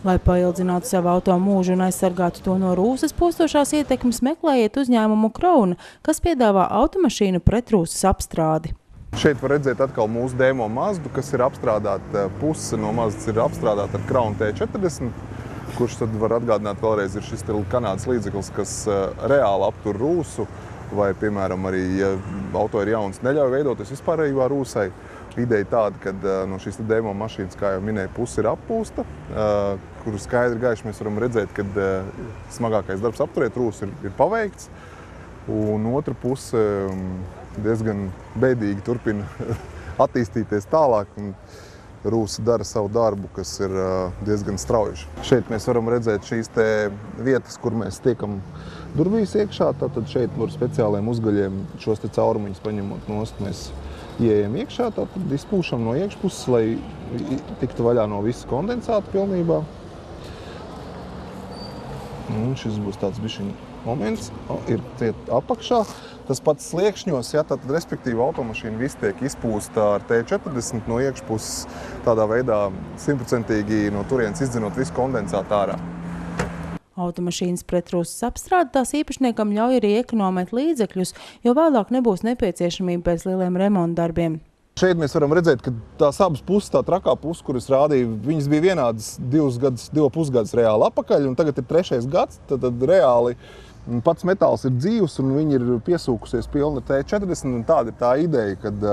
Lai paildzinātu savu auto mūžu un aizsargātu to no rūsas postošās ietekmes, meklējiet uzņēmumu Krona, kas piedāvā automašīnu pretrūsas apstrādi. Šeit var redzēt atkal mūsu demo Mazdu, kas ir apstrādāta, puse no Mazdas ir apstrādāta ar Krona T40, kurš tad var atgādināt vēlreiz ir šis Kanādas līdzeklis, kas reāli aptur rūsu, vai, piemēram, arī, ja auto ir jauns, neļauj veidoties vispārējībā rūsai. Ideja tāda, ka no šīs demo mašīnas, kā jau minēju, puse ir appūsta, kuru skaidri gaiši mēs varam redzēt, ka smagākais darbs apturēt rūsu ir paveikts. Un otra puse diezgan bēdīgi turpina attīstīties tālāk. Un rūsa dara savu darbu, kas ir diezgan strauji. Šeit mēs varam redzēt šīs vietas, kur mēs tiekam durvīs iekšā. Tātad šeit var speciāliem uzgaļiem šos caurumiņus paņemot nost. Mēs ieejam iekšā, tātad izpūšam no iekšpuses, lai tiktu vaļā no visa kondensāta pilnībā. Un šis būs tāds bišķiņ moments, ir apakšā. Tas pats sliekšņos, tātad respektīvi automašīna viss tiek izpūsta ar T40 no iekšpuses, tādā veidā 100% no turienes izdzinot visu kondensātu ārā. Automašīnas pretrūsas apstrāde tās īpašniekam ļauj arī ekonomēt līdzekļus, jo vēlāk nebūs nepieciešamība pēc lieliem remontdarbiem. Šeit mēs varam redzēt, ka tās abas puses, tā trakā puse, kuras rādīja, viņas bija vienādas 2,5 gadus reāli apakaļ, un tagad ir 3. gads, tad reāli pats metāls ir dzīvs, un viņi ir piesūkusies pilni T40, un tāda ir tā ideja, kad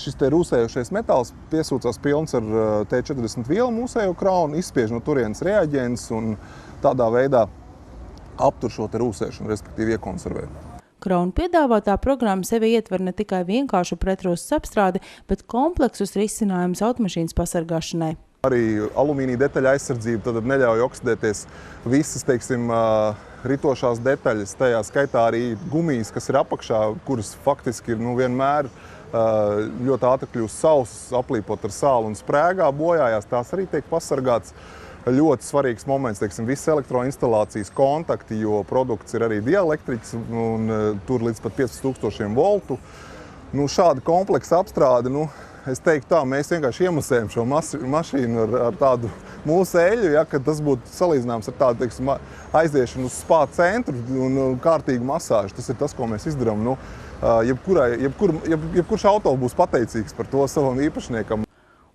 šis rūsējošais metāls piesūcās pilns ar T40 vielu mūsējo kraunu, izspiež no turienes reaģents un tādā veidā aptur šo rūsēšanu, respektīvi iekonservē. Krona piedāvātā programma sevi ietver ne tikai vienkāršu pretrūsas apstrādi, bet kompleksus risinājumus automašīnas pasargāšanai. Arī alumīnija detaļa aizsardzība tad neļauj oksidēties visas, teiksim, ritošās detaļas, tajā skaitā arī gumijas, kas ir apakšā, kuras faktiski ir vienmēr ļoti ātri kļūst sausas, aplīpot ar sālu un sprēgā bojājās, tās arī tiek pasargāts. Ļoti svarīgs moments, teiksim, visas elektroinstalācijas kontakti, jo produkts ir arī dieelektriķis un tur līdz pat 5000 voltu. Šāda kompleksa apstrāde, es teiktu tā, mēs vienkārši iemasējam šo mašīnu ar tādu mūsu eļu, kad tas būtu salīdzināms ar tādu, teiksim, aiziešanu uz spā centru un kārtīgu masāžu. Tas ir tas, ko mēs izdarām. Jebkurš auto būs pateicīgs par to savam īpašniekam.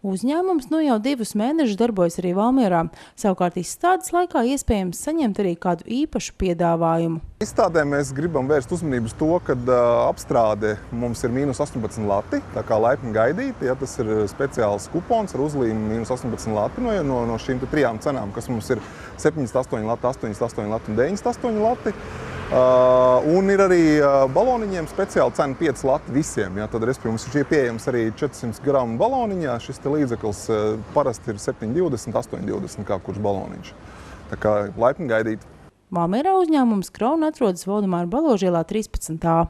Uzņēmums jau 2 mēnešus darbojas arī Valmierā. Savukārt izstādes laikā iespējams saņemt arī kādu īpašu piedāvājumu. Izstādē mēs gribam vērst uzmanību uz to, ka apstrāde mums ir -18 lati, tā kā laipni gaidīt. Tas ir speciāls kupons ar uzlīmi -18 lati no šīm 3 cenām, kas mums ir 78 lati, 88 lati un 98 lati. Un ir arī baloniņiem speciāli cena 5 lati visiem. Tad, respektīvi, mums ir pieejams arī 400 gramu baloniņā. Šis līdzeklis parasti ir 7,20, 8,20 kā kurš baloniņš. Tā kā laipni gaidīt. Valmierā uzņēmums Krona atrodas Valdemāra Baloža ielā 13.